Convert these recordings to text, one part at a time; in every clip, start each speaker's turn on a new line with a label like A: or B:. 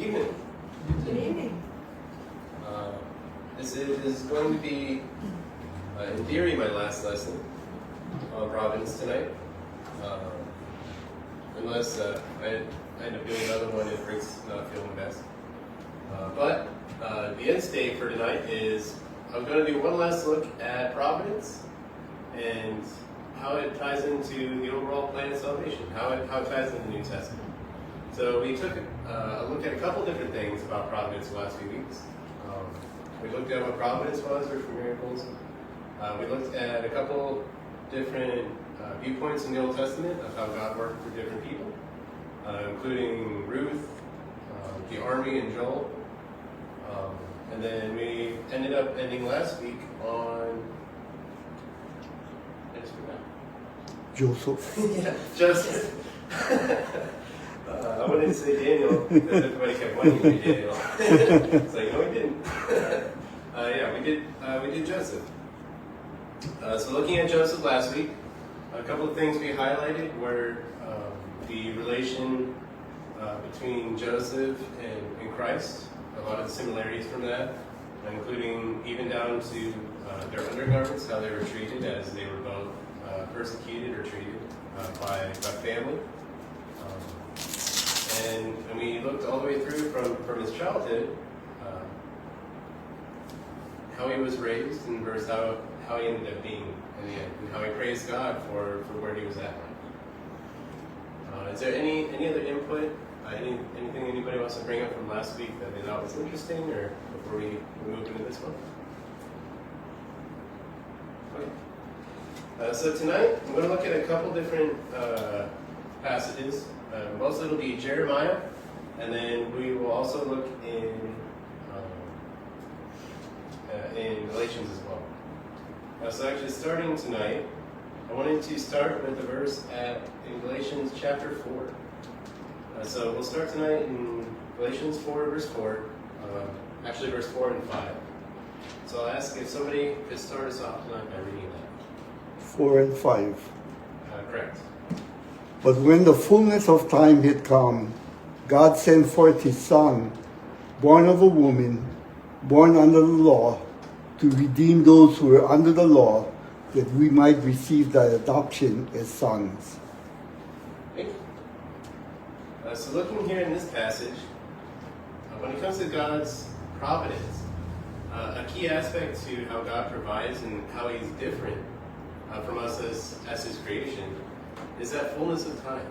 A: Evening.
B: Good evening.
A: This is going to be, in theory, my last lesson on Providence tonight. Unless I end up doing another one if Rick's not feeling best. But the end state for tonight is I'm going to do one last look at Providence and how it ties into the overall plan of salvation, how it ties into the New Testament. So we took a look at a couple different things about Providence the last few weeks. We looked at what Providence was, or for miracles. We looked at a couple different viewpoints in the Old Testament of how God worked for different people, including Ruth, the army, and Joel. And then we ended up ending last week on, I just forgot.
C: Joseph.
A: Yeah, Joseph. I wanted to say Daniel because everybody kept wanting to be Daniel. It's like, no, we didn't. We did Joseph. So looking at Joseph last week, a couple of things we highlighted were the relation between Joseph and Christ, a lot of the similarities from that, including even down to their undergarments, how they were treated as they were both persecuted or treated by family. And we looked all the way through from his childhood, how he was raised, and versus how he ended up being in the end, and how he praised God for where he was at. Is there any other input? Anything anybody wants to bring up from last week that they thought was interesting, or before we move into this one? Okay. So tonight, I'm going to look at a couple different passages. Mostly it'll be Jeremiah, and then we will also look in Galatians as well. So actually starting tonight, I wanted to start with the verse in Galatians chapter 4. So we'll start tonight in Galatians 4, verse 4, actually verse 4 and 5. So I'll ask if somebody could start us off tonight by reading that.
C: 4 and 5.
A: Correct.
C: But when the fullness of time had come, God sent forth his Son, born of a woman, born under the law, to redeem those who were under the law, that we might receive the adoption as sons.
A: Thank you. So looking here in this passage, when it comes to God's providence, a key aspect to how God provides and how he's different from us as his creation is that fullness of time.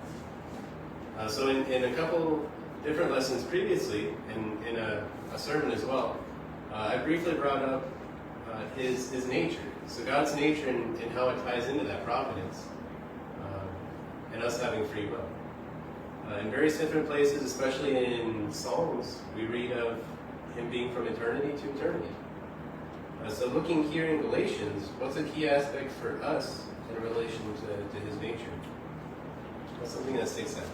A: So in a couple different lessons previously, and in a sermon as well, I briefly brought up his nature. So God's nature and how it ties into that providence, and us having free will. In various different places, especially in Psalms, we read of him being from eternity to eternity. So looking here in Galatians, what's a key aspect for us in relation to his nature? What's something that sticks out?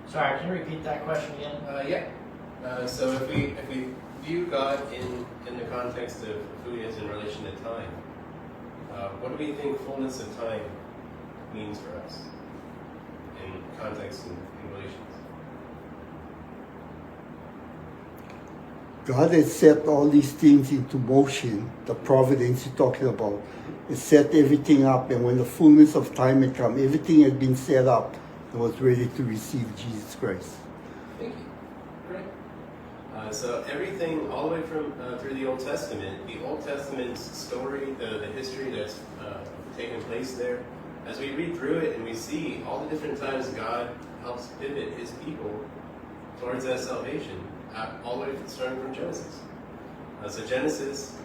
D: Sorry, can you repeat that question again?
A: Yeah. So if we view God in the context of who he is in relation to time, what do we think fullness of time means for us in context in Galatians?
C: God has set all these things into motion, the providence you're talking about. It set everything up, and when the fullness of time had come, everything had been set up and was ready to receive Jesus Christ.
A: Thank you. Great. So everything, all the way from through the Old Testament, the Old Testament's story, the history that's taken place there, as we read through it and we see all the different times God helps pivot his people towards that salvation, all the way starting from Genesis. So Genesis,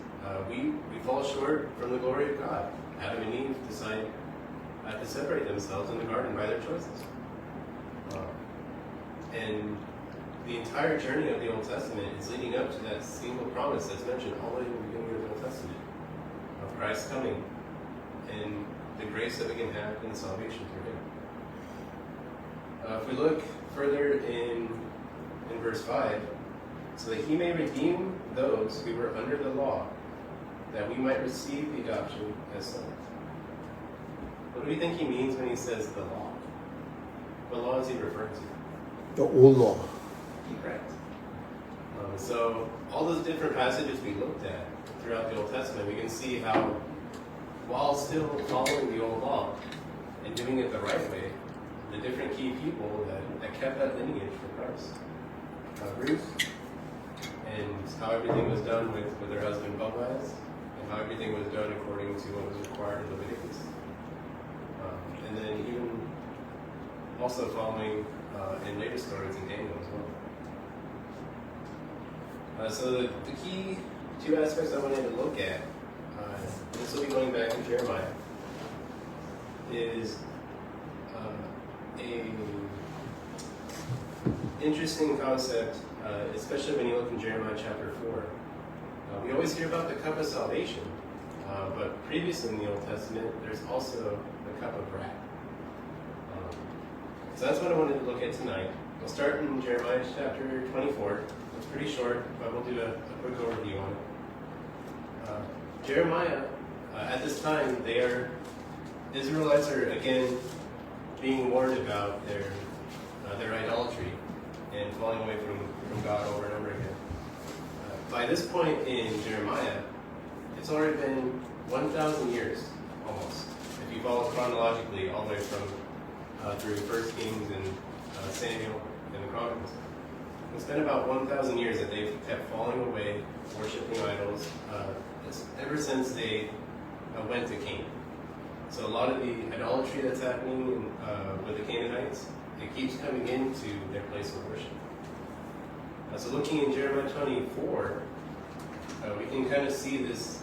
A: we fall short from the glory of God. Adam and Eve decide to separate themselves in the garden by their choices. And the entire journey of the Old Testament is leading up to that single promise that's mentioned all the way in the beginning of the Old Testament, of Christ coming and the grace that we can have in salvation through him. If we look further in verse 5, so that he may redeem those who were under the law, that we might receive the adoption as sons. What do you think he means when he says the law? What law is he referring to?
C: The old law.
A: Correct. So all those different passages we looked at throughout the Old Testament, we can see how, while still following the old law and doing it the right way, the different key people that kept that lineage for Christ. Ruth, and how everything was done with her husband Boaz, and how everything was done according to what was required in Leviticus. And then even also following in later stories in Daniel as well. So the key two aspects I wanted to look at, this will be going back to Jeremiah, is a interesting concept, especially when you look in Jeremiah chapter 4. We always hear about the cup of salvation, but previously in the Old Testament, there's also the cup of wrath. So that's what I wanted to look at tonight. We'll start in Jeremiah chapter 24. It's pretty short, but we'll do a quick overview on it. Jeremiah, at this time, Israelites are again being warned about their idolatry and falling away from God over and over again. By this point in Jeremiah, it's already been 1,000 years, almost, if you follow chronologically all the way from through 1 Kings and Samuel and the Chronicles. It's been about 1,000 years that they've kept falling away, worshiping idols, ever since they went to Canaan. So a lot of the idolatry that's happening with the Canaanites, it keeps coming into their place of worship. So looking in Jeremiah 24, we can kind of see this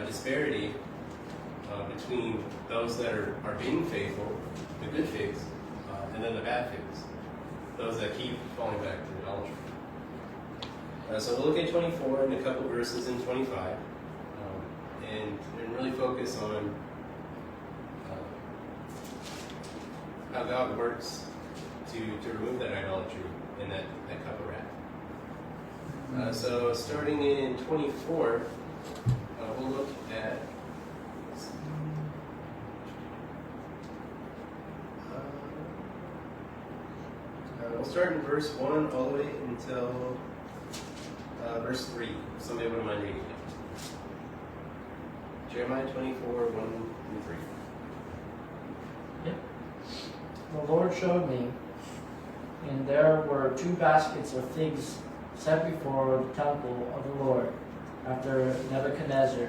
A: disparity between those that are being faithful, the good figs, and then the bad figs, those that keep falling back to idolatry. So we'll look at 24 and a couple verses in 25, and really focus on how God works to remove that idolatry and that cup of wrath. So starting in 24, we'll look at we'll start in verse 1 all the way until verse 3. Somebody wouldn't mind reading it. Jeremiah 24, 1 through 3.
D: Yep. The Lord showed me, and there were 2 baskets of figs set before the temple of the Lord, after Nebuchadnezzar,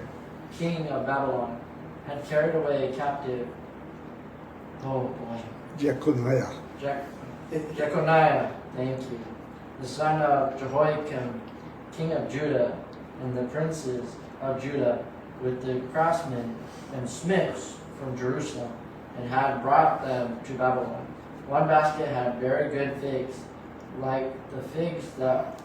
D: king of Babylon, had carried away captive. Oh boy.
C: Jeconiah.
D: Jeconiah, thank you, the son of Jehoiakim, king of Judah, and the princes of Judah, with the craftsmen and smiths from Jerusalem, and had brought them to Babylon. One basket had very good figs, like the figs that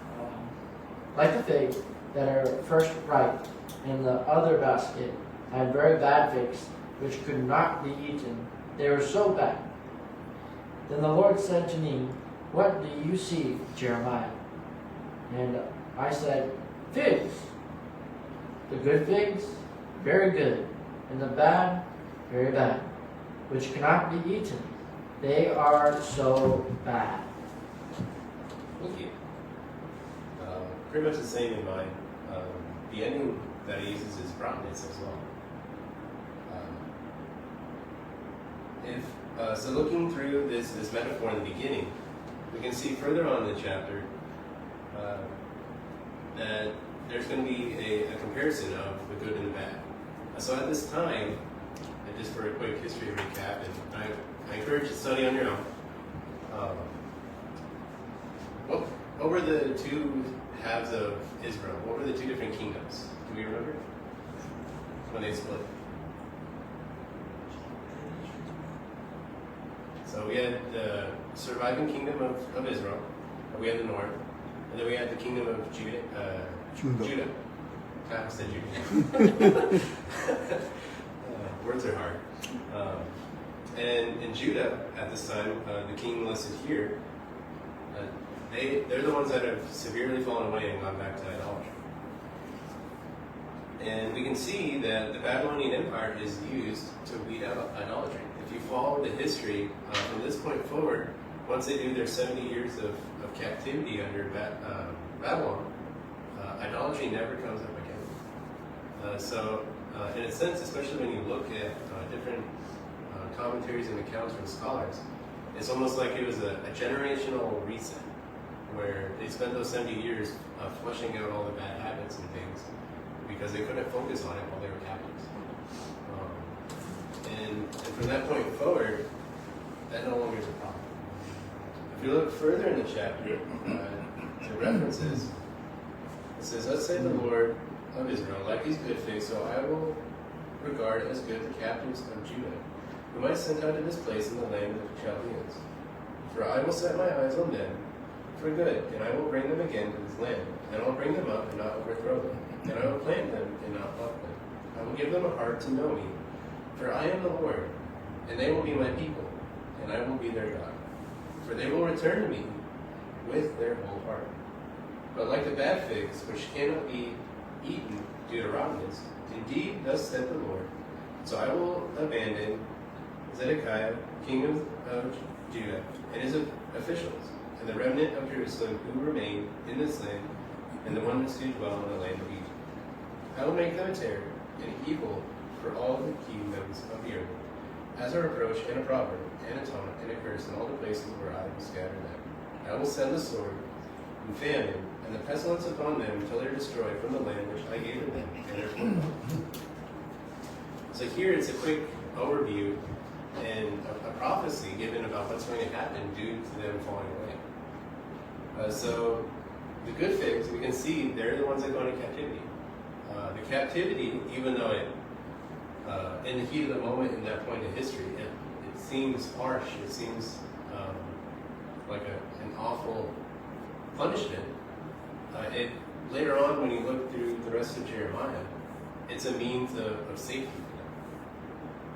D: are first ripe, and the other basket had very bad figs, which could not be eaten. They were so bad. Then the Lord said to me, "What do you see, Jeremiah?" And I said, "Figs. The good figs, very good, and the bad, very bad, which cannot be eaten. They are so bad."
A: Okay. Pretty much the same in mind. The ending that he uses is rottenness as well. So looking through this metaphor in the beginning, we can see further on in the chapter that there's going to be a comparison of the good and the bad. So at this time, and just for a quick history recap, and I encourage you to study on your own. What were the 2 halves of Israel? What were the 2 different kingdoms? Do we remember? When they split. So we had the surviving kingdom of Israel, we had the north, and then we had the kingdom of Judah. I said Judah. Words are hard. And in Judah, at this time, the king listed here, they're the ones that have severely fallen away and gone back to idolatry. And we can see that the Babylonian Empire is used to weed out idolatry. If you follow the history from this point forward, once they do their 70 years of captivity under Babylon, idolatry never comes up again. So, in a sense, especially when you look at different commentaries and accounts from scholars, it's almost like it was a generational reset, where they spent those 70 years flushing out all the bad habits and things because they couldn't focus on it while they were captives. And from that point forward, that no longer is a problem. If you look further in the chapter, the references, it says, "Thus saith the Lord of Israel, like these good figs, so I will regard as good the captives of Judah, whom I sent out to this place in the land of the Chaldeans. For I will set my eyes on them for good, and I will bring them again to this land, and I will bring them up and not overthrow them, and I will plant them and not pluck them. I will give them a heart to know me, for I am the Lord, and they will be my people, and I will be their God. For they will return to me with their whole heart. But like the bad figs, which cannot be eaten due to rottenness, indeed thus saith the Lord, so I will abandon Zedekiah, king of Judah, and his officials, and the remnant of Jerusalem who remain in this land, and the ones who dwell in the land of Egypt. I will make them a terror and evil for all the kingdoms of the earth, as a reproach and a proverb, and a taunt and a curse in all the places where I will scatter them. I will send the sword and famine and the pestilence upon them until they are destroyed from the land which I gave to them and their forefathers." So here it's a quick overview and a prophecy given about what's going to happen due to them falling away. So the good figs, we can see they're the ones that go into captivity. The captivity, even though it, in the heat of the moment in that point in history, it seems harsh, it seems like an awful punishment. Later on, when you look through the rest of Jeremiah, it's a means of safety for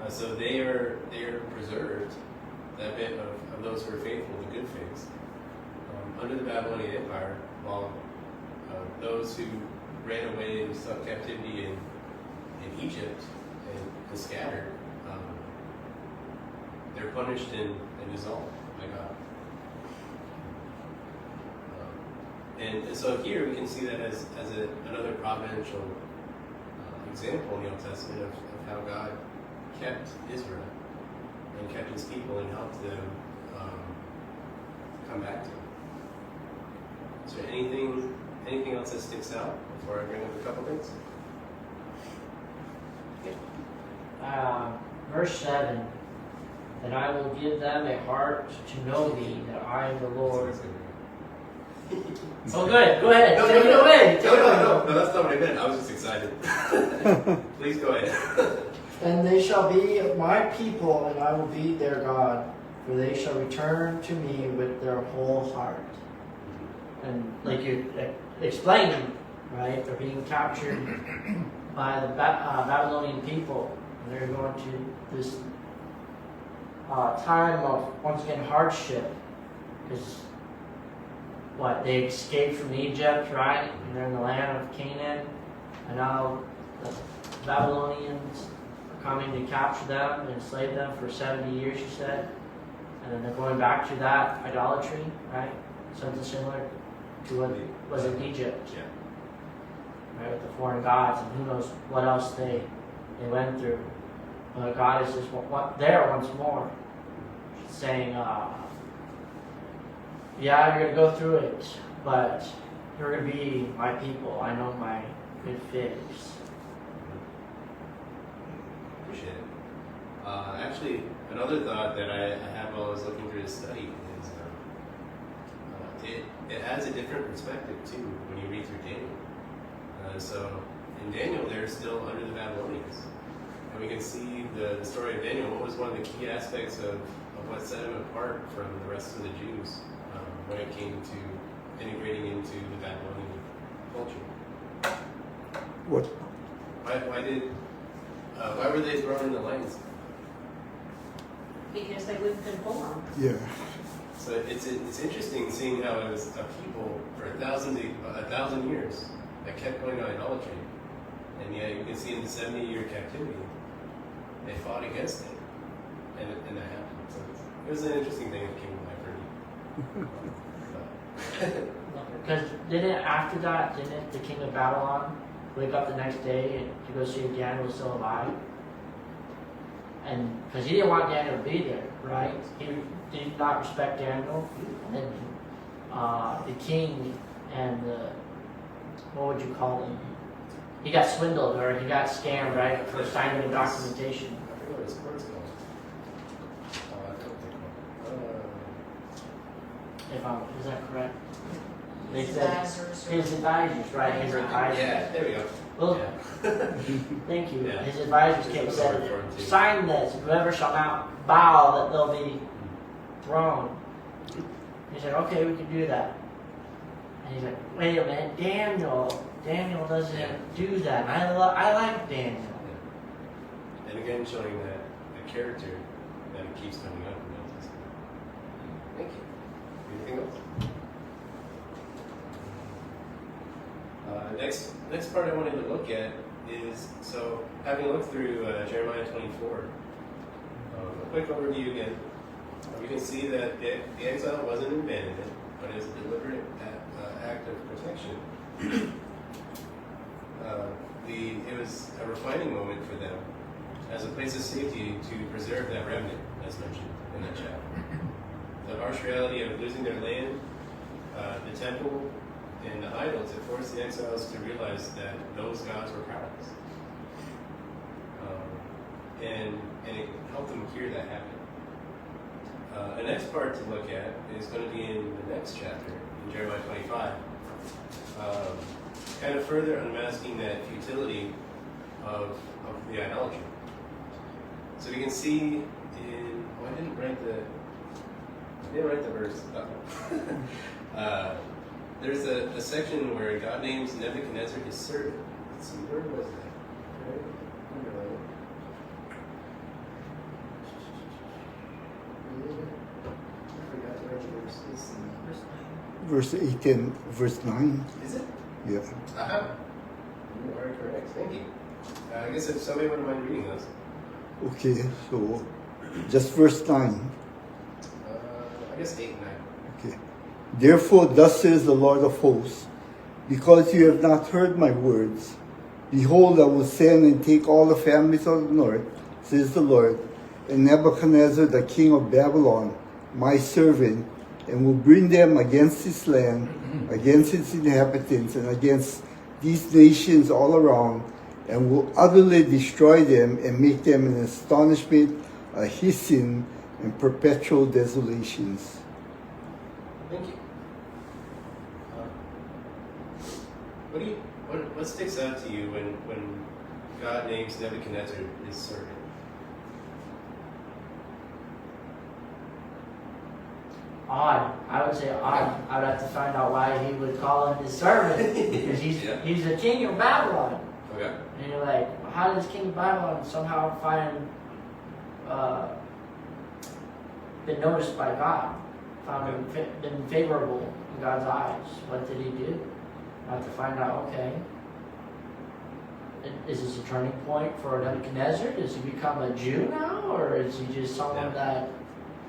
A: them. So they are preserved, that bit of those who are faithful, the good figs, under the Babylonian Empire, while those who ran away into some captivity in Egypt and scattered, they're punished and dissolved by God. And so here we can see that as another providential example in the Old Testament of how God kept Israel and kept his people and helped them come back to him. Is there anything else that sticks out before I bring up a couple things?
D: Verse 7, "And I will give them a heart to know thee, that I am the Lord." Oh, good. Go ahead. Take it away.
A: No, that's not what I meant. I was just excited. Please go ahead.
D: "And they shall be my people, and I will be their God, for they shall return to me with their whole heart." And like you explained, right? They're being captured by the Babylonian people, and they're going to this time of, once again, hardship. Because they escaped from Egypt, right? And they're in the land of Canaan, and now the Babylonians are coming to capture them and enslave them for 70 years, you said. And then they're going back to that idolatry, right? Something similar to what was in Egypt.
A: Yeah.
D: Right, with the foreign gods, and who knows what else they went through. But God is just there once more, saying, yeah, you're going to go through it, but you're going to be my people. I know my good figs.
A: Appreciate it. Actually, another thought that I have while I was looking through the study is it has a different perspective too when you read through Daniel. So in Daniel, they're still under the Babylonians. And we can see the story of Daniel. What was one of the key aspects of what set him apart from the rest of the Jews when it came to integrating into the Babylonian culture?
C: What?
A: Why were they thrown in the lions?
B: Because they wouldn't conform.
C: Yeah.
A: So it's interesting seeing how it was a people for 1,000 years that kept going to idolatry, And yet you can see in the 70-year captivity, they fought against it, and that happened. So it was an interesting thing that came to life for me.
D: Because after that, didn't the king of Babylon wake up the next day and to go see if Daniel was still alive? And because he didn't want Daniel to be there, right? He did not respect Daniel. And the king and what would you call him? He got swindled or he got scammed, right, for signing the documentation.
A: I forget what his court's called.
D: Is that correct? They said his advisors, right? His advisors.
A: Yeah, there we go.
D: Well,
A: Yeah.
D: thank you.
A: Yeah.
D: His advisors came and said, sign this, whoever shall not bow, that they'll be thrown. He said, okay, we can do that. And he's like, wait a minute, Daniel doesn't do that. I like Daniel.
A: Yeah. And again, showing that the character that it keeps coming up in the Old Testament. Thank you. Anything else? Next part I wanted to look at is, so having looked through Jeremiah 24, a quick overview again, we can see that the exile wasn't an abandonment, but it was a deliberate act of protection. It was a refining moment for them as a place of safety to preserve that remnant, as mentioned in that chapter. The harsh reality of losing their land, the temple, and the idols, it forced the exiles to realize that those gods were powerless. And it helped them hear that happen. The next part to look at is going to be in the next chapter, in Jeremiah 25. Kind of further unmasking that futility of the idolatry. So we can see in, I didn't write the verse. There's a section where God names Nebuchadnezzar his servant. Let's see, where was that? Right? I forgot where the verse is.
C: Verse 8 and verse 9.
A: Is it?
C: Yeah.
A: Aha. You are correct. Thank you. I guess if somebody wouldn't mind reading those.
C: Okay, so just verse 9.
A: I guess 8 and 9.
C: Okay. Therefore, thus says the Lord of hosts, because you have not heard my words, behold, I will send and take all the families of the north, says the Lord, and Nebuchadnezzar, the king of Babylon, my servant, and will bring them against this land, against its inhabitants, and against these nations all around, and will utterly destroy them and make them an astonishment, a hissing, and perpetual desolations.
A: Thank you. What sticks out to you when God names Nebuchadnezzar his servant?
D: Odd. I would say odd. I would have to find out why he would call him his servant. Because he's the king of Babylon.
A: Okay.
D: And you're like, how does king of Babylon somehow been noticed by God? Been favorable in God's eyes? What did he do? I have to find out, okay. Is this a turning point for Nebuchadnezzar? Does he become a Jew now? Or is he just someone that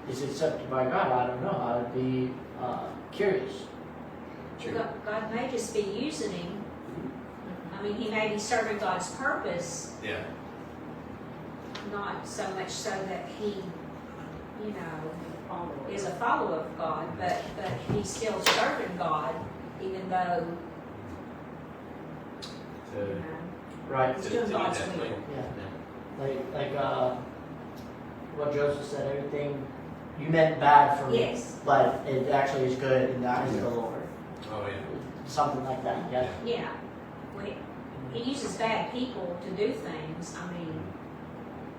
D: is accepted by God? I don't know. I would be curious.
A: Sure.
B: God may just be using him. I mean, he may be serving God's purpose.
A: Yeah.
B: Not so much so that he, is a follower of God, but he's still serving God, even though,
D: Right.
B: he's doing God's will.
D: Yeah. Like what Joseph said, everything you meant bad for me,
B: Yes.
D: but it actually is good in the eyes of the Lord.
A: Oh yeah.
D: Something like that, yeah.
B: Yeah. Well, he uses bad people to do things. I mean,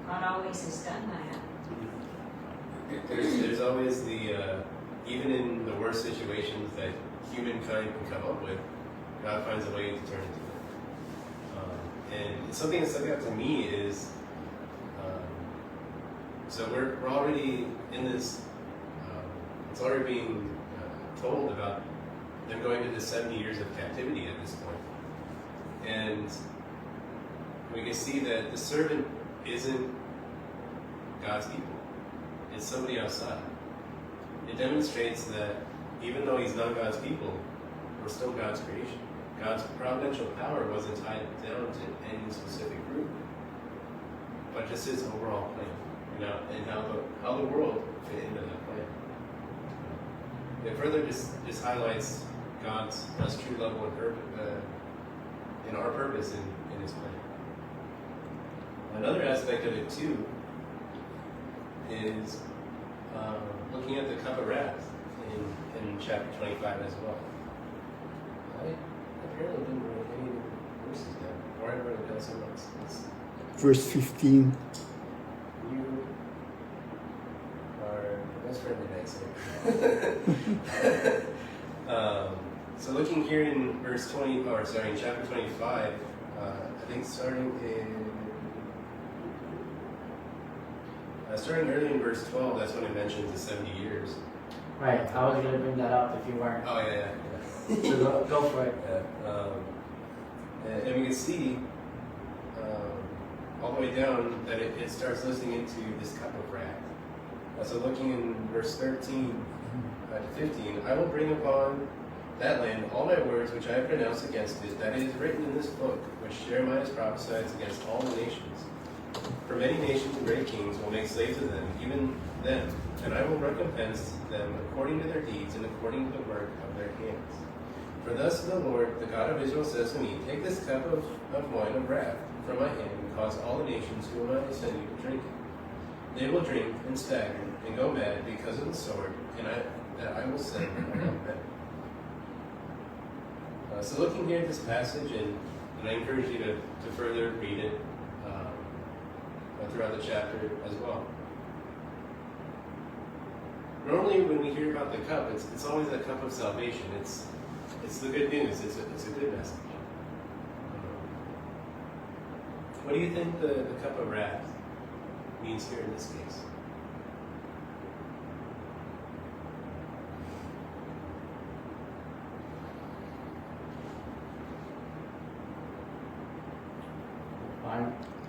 B: God always has done that.
A: There's always even in the worst situations that humankind can come up with, God finds a way to turn it to good. And something that stuck out to me is, so we're already in this, it's already being told about them going into 70 years of captivity at this point. And we can see that the servant isn't God's people. It's somebody outside. It demonstrates that even though he's not God's people, we're still God's creation. God's providential power wasn't tied down to any specific group, but just his overall plan, and how the world fit into that plan. It further just highlights God's true level of purpose, in our purpose in his plan. Another aspect of it too is looking at the cup of wrath in chapter 25 as well. I apparently didn't write any verses down, or I wrote it down somewhere else.
C: Verse 15.
A: You are the best friend tonight, sir. So looking here in in chapter 25, I think starting early in verse 12, that's when it mentions the 70 years.
D: Right, I was going to bring that up if you weren't.
A: Oh, yeah.
D: So go for it.
A: Yeah. And we can see all the way down that it starts listing into this cup of wrath. So looking in verse 13 to 15, I will bring upon that land all my words which I have pronounced against it, that it is written in this book, which Jeremiah has prophesied against all the nations. For many nations and great kings will make slaves of them, even them, and I will recompense them according to their deeds and according to the work of their hands. For thus the Lord, the God of Israel, says to me, take this cup of wine of wrath from my hand, and cause all the nations whom I send you to drink it. They will drink and stagger and go mad because of the sword, and that I will send among them. So looking here at this passage, and I encourage you to further read it throughout the chapter as well. Normally when we hear about the cup, it's always a cup of salvation. It's the good news. It's a good message. What do you think the cup of wrath means here in this case?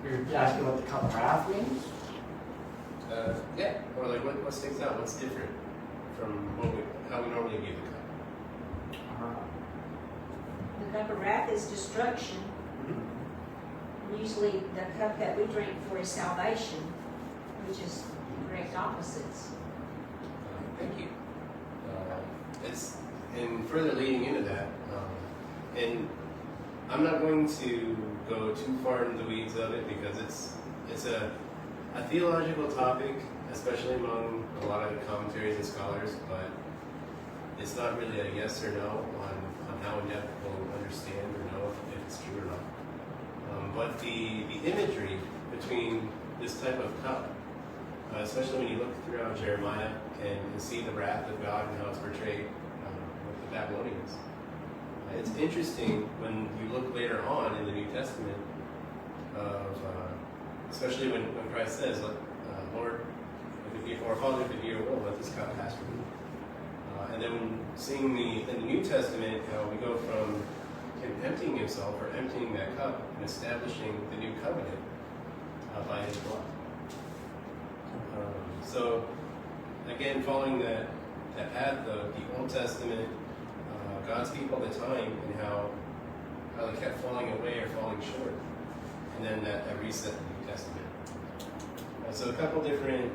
D: You're asking what the cup of wrath means?
A: Yeah, or like what sticks out? What's different from how we normally view the cup?
B: The cup of wrath is destruction. Usually the cup that we drink for is salvation, which is direct opposites.
A: Thank you. And further leading into that, and I'm not going to go too far into the weeds of it because it's a theological topic, especially among a lot of commentaries and scholars, but it's not really a yes or no on how in depth we'll understand or know if it's true or not. But the imagery between this type of cup, especially when you look throughout Jeremiah and see the wrath of God and how it's portrayed with the Babylonians. It's interesting when you look later on in the New Testament of, especially when Christ says, Lord, or Father, if it be your will, let this cup pass from me. And then seeing in the New Testament how we go from him emptying himself or emptying that cup and establishing the new covenant by his blood. So again, following that path of the Old Testament, God's people at the time, and how they kept falling away or falling short, and then that reset in the New Testament. So a couple different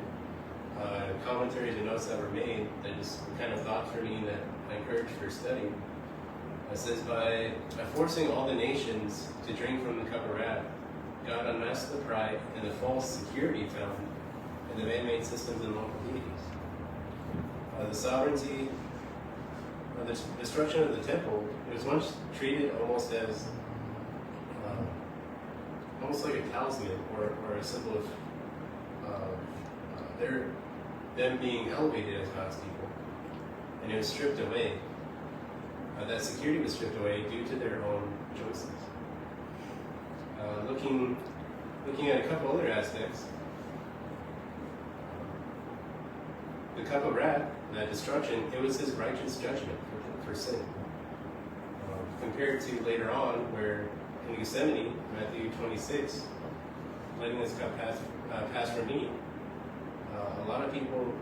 A: commentaries and notes that were made that just kind of thought for me that I encourage for study. It says, by forcing all the nations to drink from the cup of wrath, God unmasked the pride and the false security found in the man-made systems and local deities. The sovereignty, the destruction of the temple, it was once treated almost as, almost like a talisman or a symbol of them being elevated as God's people, and it was stripped away. That security was stripped away due to their own choices. Looking at a couple other aspects, the cup of wrath, that destruction, it was his righteous judgment for sin. Compared to later on, where in Gethsemane, Matthew 26, letting this cup pass from me. A lot of people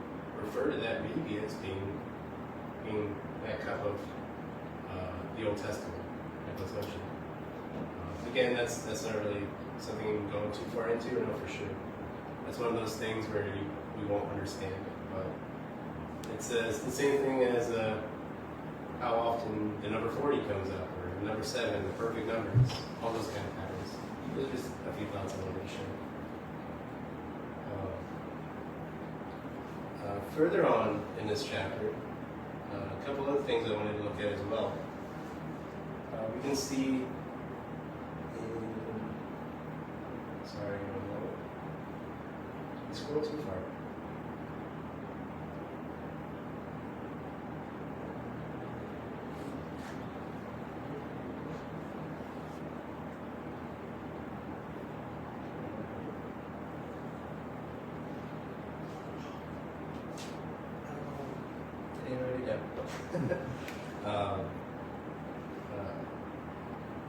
A: refer to that maybe as being that cup of the Old Testament, like was mentioned. Again, that's not really something you can go too far into or know for sure. That's one of those things where we won't understand. But it's the same thing as how often the number 40 comes up, or the number 7, the perfect numbers, all those kind of patterns. Those are just a few thoughts I wanted to share. Further on in this chapter, a couple other things I wanted to look at as well. We can see sorry, one moment. Scroll too far.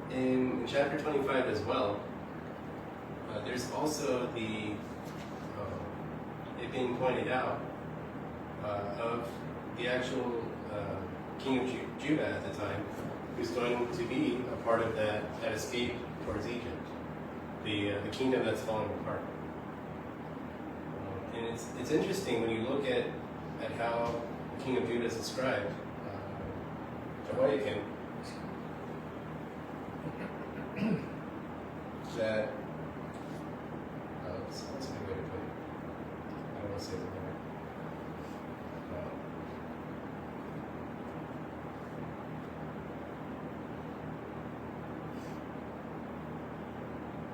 A: In chapter 25 as well, there's also it being pointed out of the actual king of Judah at the time, who's going to be a part of that escape towards Egypt, the kingdom that's falling apart. And it's interesting when you look at how the king of Judah is described. Jehoiakim, that that's a good way to put it. I don't want to say it wrong.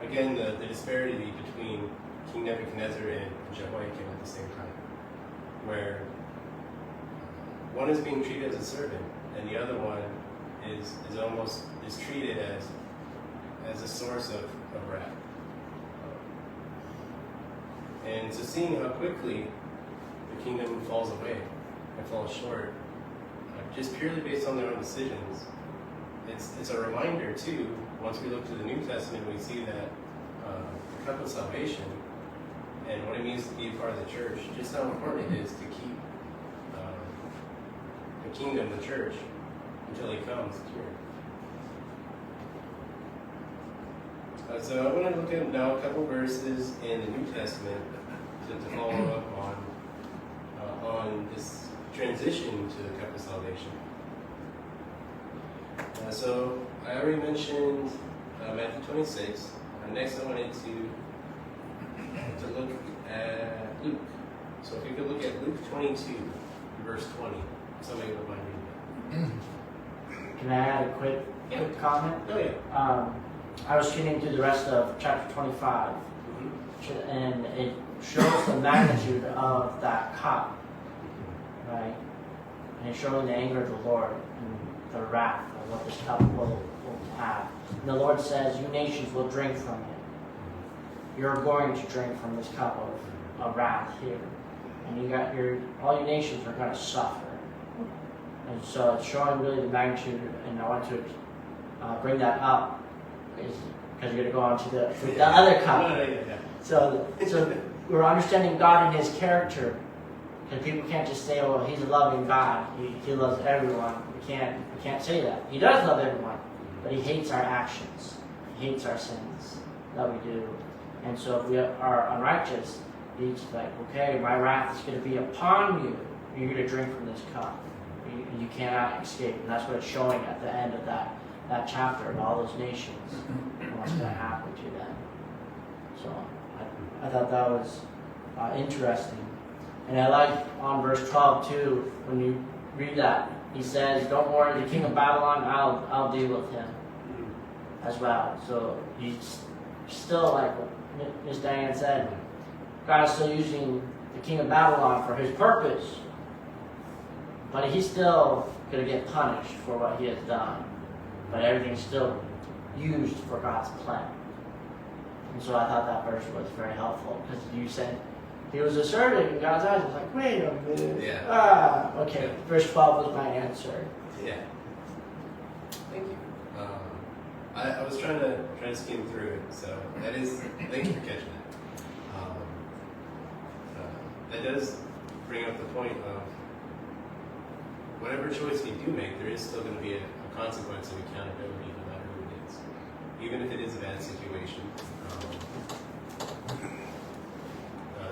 A: Again, the disparity between King Nebuchadnezzar and Jehoiakim at the same time, where one is being treated as a servant, and the other one is treated as a source of wrath. And so seeing how quickly the kingdom falls away and falls short, just purely based on their own decisions, it's a reminder too, once we look to the New Testament, we see that the cup of salvation and what it means to be a part of the church, just how important it is to keep the kingdom, the church, until he comes here. So I want to look at now a couple verses in the New Testament to follow up on this transition to the cup of salvation. So I already mentioned Matthew 26. Next I wanted to look at Luke. So if you could look at Luke 22, verse 20. Somebody would mind reading that.
D: Can I add a quick comment?
A: Oh yeah.
D: I was reading through the rest of chapter 25, and it shows the magnitude of that cup, right? And it's showing the anger of the Lord and the wrath of what this cup will have. And the Lord says, "You nations will drink from it. You're going to drink from this cup of wrath here, and all you nations are going to suffer." And so it's showing really the magnitude, and I want to bring that up because you're going to go on to the other cup.
A: Yeah.
D: So we're understanding God and His character, and people can't just say, "Oh, He's a loving God. He loves everyone." We can't say that. He does love everyone, but He hates our actions. He hates our sins that we do. And so if we are unrighteous, He's like, "Okay, my wrath is going to be upon you. You're going to drink from this cup. You cannot escape." And that's what it's showing at the end of that chapter of all those nations and what's going to happen to them. So I thought that was interesting. And I like on verse 12 too, when you read that, he says, "Don't worry, the king of Babylon, I'll deal with him as well." So he's still, like Miss Diane said, God is still using the king of Babylon for his purpose, but he's still going to get punished for what he has done. But everything's still used for God's plan. And so I thought that verse was very helpful, because you said he was assertive in God's eyes. I was like, wait a minute.
A: Yeah.
D: Okay. Verse 12 was my answer.
A: Yeah. Thank you. I was trying to skim through it, so that is, thank you for catching that. That does bring up the point of whatever choice we do make, there is still going to be a consequence of accountability no matter who it is. Even if it is a bad situation,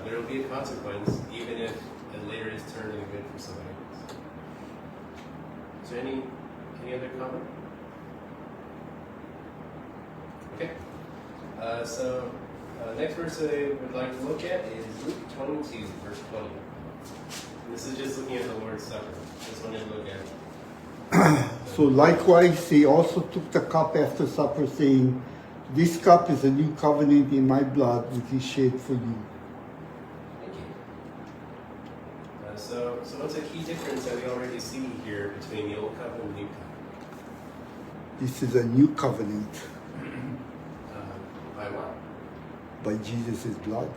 A: there will be a consequence, even if it later is turned into good for somebody else. Is there any other comment? Okay. Next verse I would like to look at is Luke 22, verse 20. And this is just looking at the Lord's Supper. Just wanted to look at it.
C: So likewise, he also took the cup after supper, saying, "This cup is a new covenant in my blood, which is shed for you."
A: Thank you. So what's a key difference that we already see here between the old covenant and the new covenant?
C: This is a new covenant
A: By what?
C: by Jesus' blood.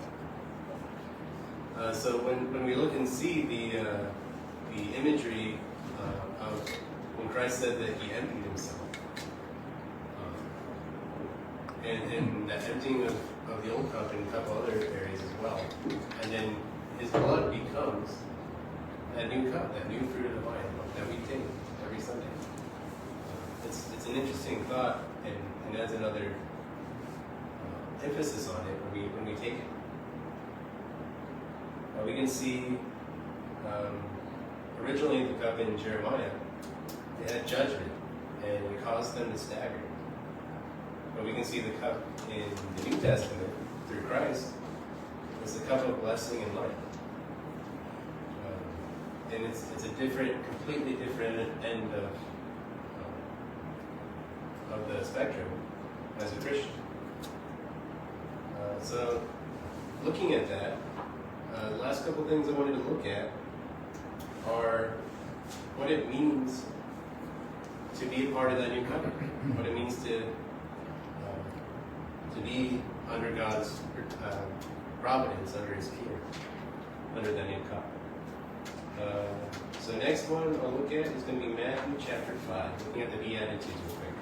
A: So when we look and see the imagery of when Christ said that he emptied himself, and that emptying of the old cup in a couple other areas as well, and then his blood becomes that new cup, that new fruit of the vine that we take every Sunday. It's an interesting thought and adds another emphasis on it when we take it. We can see originally the cup in Jeremiah, they had judgment and it caused them to stagger. But we can see the cup in the New Testament through Christ as the cup of blessing and life. And it's a completely different end of the spectrum as a Christian. So looking at that, the last couple things I wanted to look at are what it means to be a part of that new covenant, what it means to be under God's providence, under His care, under that new covenant. So next one I'll look at is going to be Matthew chapter 5, looking at the Beatitudes real quick.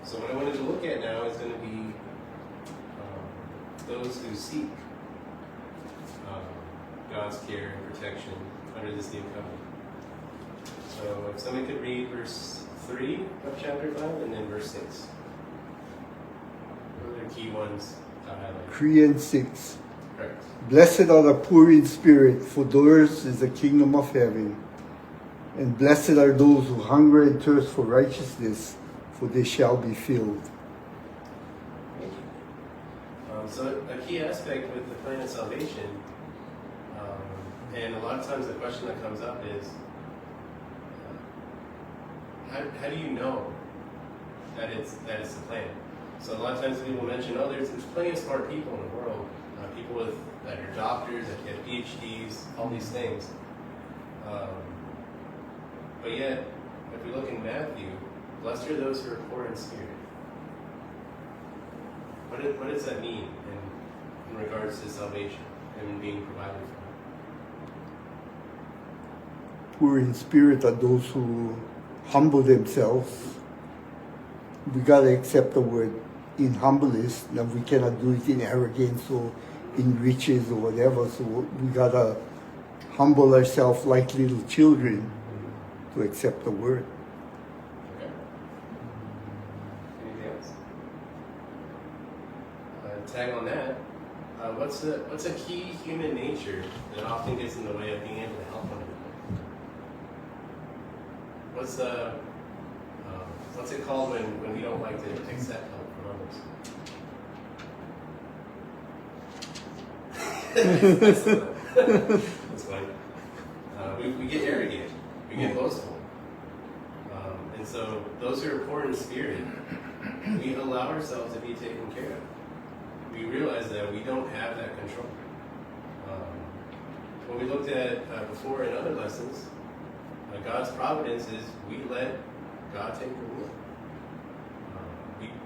A: So what I wanted to look at now is going to be those who seek God's care and protection under this new covenant. So if somebody could read verse 3 of chapter 5 and then verse 6. Those are key ones to highlight.
C: 3 and 6.
A: Correct.
C: Blessed are the poor in spirit, for theirs is the kingdom of heaven. And blessed are those who hunger and thirst for righteousness, for they shall be filled.
A: Thank you. So a key aspect with the plan of salvation, and a lot of times the question that comes up is, how do you know that it's the plan? So a lot of times people mention, oh, there's plenty of smart people in the world, people that are doctors, that get PhDs, all these things. But yet, if we look in Matthew, blessed are those who are poor in spirit. What does that mean in regards to salvation and being provided for?
C: Poor in spirit are those who humble themselves. We gotta accept the word in humbleness, that we cannot do it in arrogance or in riches or whatever. So we gotta humble ourselves like little children to accept the word.
A: Okay. Anything else? Tag on that. What's a key human nature that often gets in the way of being able to help one another? What's it called when we don't like to accept help from others? That's funny. We get arrogant. We get boastful. And so those who are poor in spirit, we allow ourselves to be taken care of. We realize that we don't have that control. What we looked at before in other lessons, God's providence is we let God take the wheel.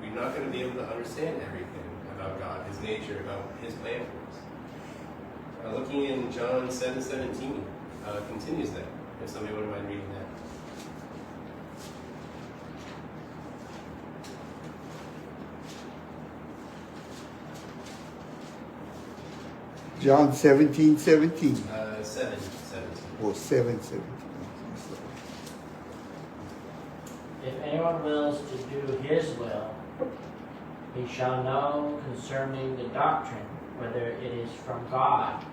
A: We're not going to be able to understand everything about God, His nature, about His plan for us. Looking in John 7:17, continues that, if somebody wouldn't mind reading that.
C: John 17:17.
A: 7:17.
C: Or 7:17.
D: If anyone wills to do his will, he shall know concerning the doctrine, whether it is from God,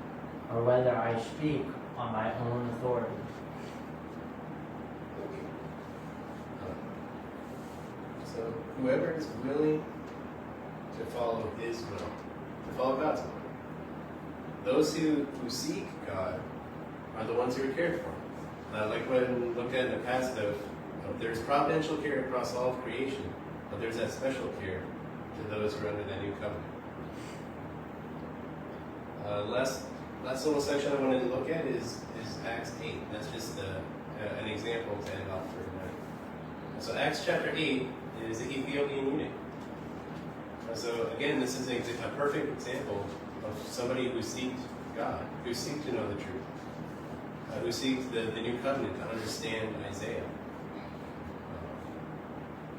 D: or whether I speak on my own authority.
A: So whoever is willing to follow his will, to follow God's will, those who seek God are the ones who are cared for. Like when looked at in the past of there's providential care across all of creation, but there's that special care to those who are under that new covenant. Last little section I wanted to look at is Acts 8. That's just an example to end off for tonight. So Acts chapter 8 is the Ethiopian eunuch. So again, this is a perfect example of somebody who seeks God, who seeks to know the truth, who seeks the new covenant to understand Isaiah.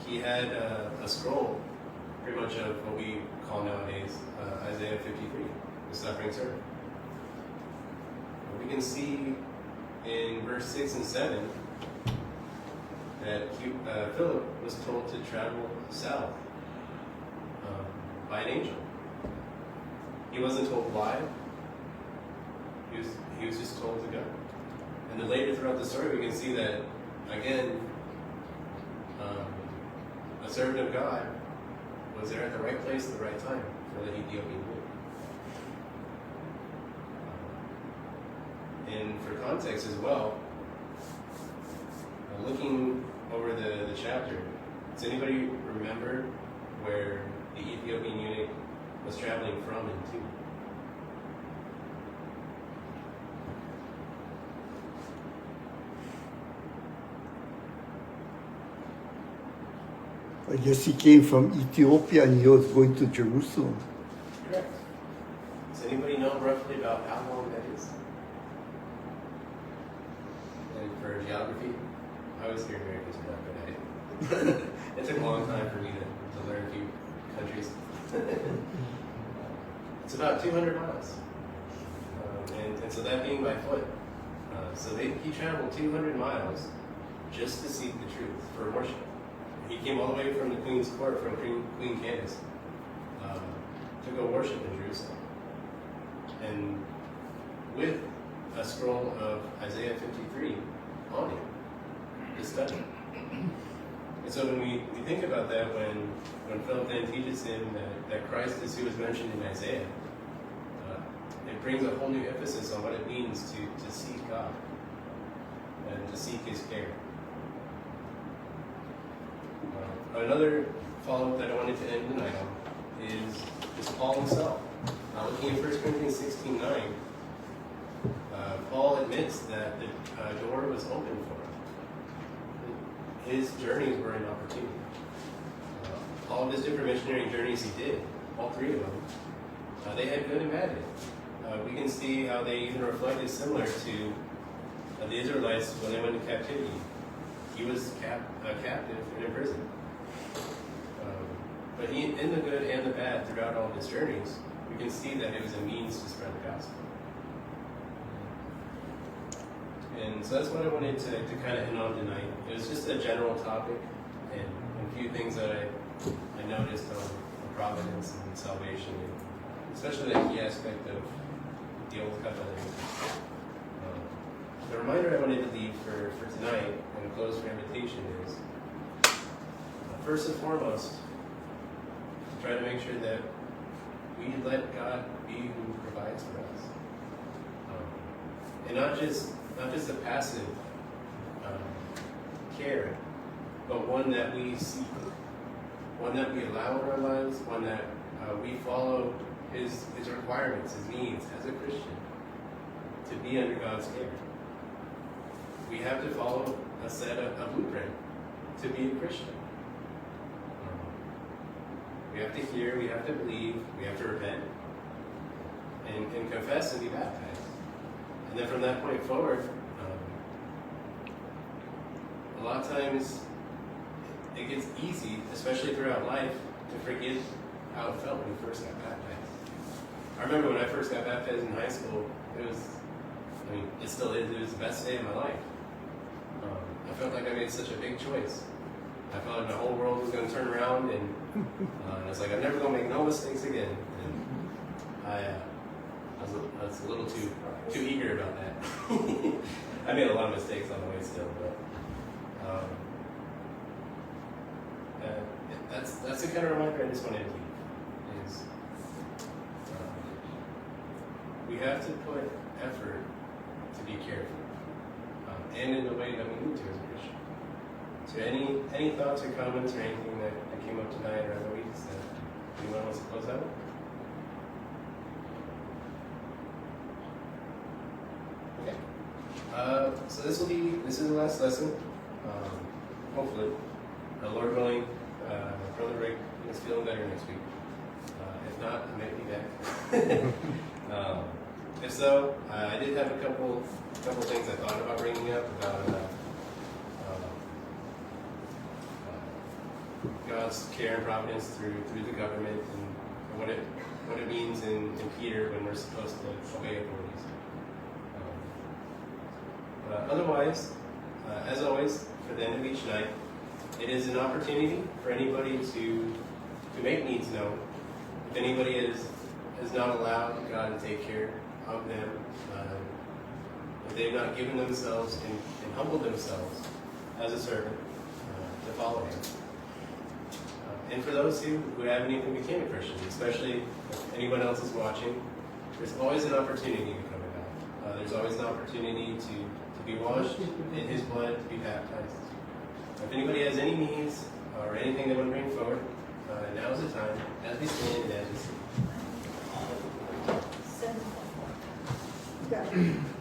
A: He had a scroll, pretty much of what we call nowadays Isaiah 53, the suffering servant. We can see in verse 6 and 7 that Philip was told to travel south by an angel. He wasn't told why. He was just told to go. And then later throughout the story, we can see that, again, a servant of God was there at the right place at the right time for the Ethiopian eunuch. And for context as well, looking over the chapter, does anybody remember where the Ethiopian eunuch was traveling from and to?
C: I guess he came from Ethiopia and he was going to Jerusalem.
A: Correct. Does anybody know roughly about how long that is? And for geography, I was here Americans are not good at it. It took a long time for me to learn a few countries. It's about 200 miles. And so that being by foot. So he traveled 200 miles just to seek the truth for worship. He came all the way from the Queen's Court, from Queen Candace, to go worship in Jerusalem. And with a scroll of Isaiah 53 on him to study. And so when we think about that, when Philip then teaches him that Christ is who is mentioned in Isaiah, it brings a whole new emphasis on what it means to seek God and to seek His care. Another follow-up that I wanted to end tonight on is Paul himself. Looking at 1 Corinthians 16:9, Paul admits that the door was open for him. His journeys were an opportunity. All of his different missionary journeys he did, all three of them, they had good and bad days. We can see how they even reflected similar to the Israelites when they went into captivity. He was captive and in prison. But in the good and the bad, throughout all of his journeys, we can see that it was a means to spread the gospel. And so that's what I wanted to kind of end on tonight. It was just a general topic and a few things that I noticed on providence and salvation, and especially that key aspect of the Old Covenant. The reminder I wanted to leave for tonight and a close for invitation is, first and foremost, try to make sure that we let God be who provides for us, and not just a passive care, but one that we seek, one that we allow in our lives, one that we follow His requirements, His needs as a Christian to be under God's care. We have to follow a blueprint to be a Christian. We have to hear, we have to believe, we have to repent, and confess and be baptized. And then from that point forward, a lot of times it gets easy, especially throughout life, to forget how it felt when we first got baptized. I remember when I first got baptized in high school, it was, I mean, it still is, it was the best day of my life. I felt like I made such a big choice. I felt like my whole world was going to turn around, and I was like, I'm never going to make no mistakes again. And I was a little too eager about that. I made a lot of mistakes on the way still, but that's the kind of reminder I just wanted to keep. Is we have to put effort to be careful, and in the way that we need to as a Christian. So any thoughts or comments or anything that came up tonight or other weeks that anyone wants to close out? Okay. So this is the last lesson. Hopefully, Lord willing, Brother Rick is feeling better next week. If not, I might be back. If so, I did have a couple things I thought about bringing up about God's care and providence through the government and what it means in Peter when we're supposed to obey authorities. Otherwise, as always, for the end of each night, it is an opportunity for anybody to make needs known. If anybody has not allowed God to take care of them, if they've not given themselves and humbled themselves as a servant to follow Him. And for those who haven't even became a Christian, especially if anyone else is watching, there's always an opportunity to come about. There's always an opportunity to be washed in His blood, to be baptized. If anybody has any needs or anything they want to bring forward, now is the time, as we stand and as we sing.
B: 7:44.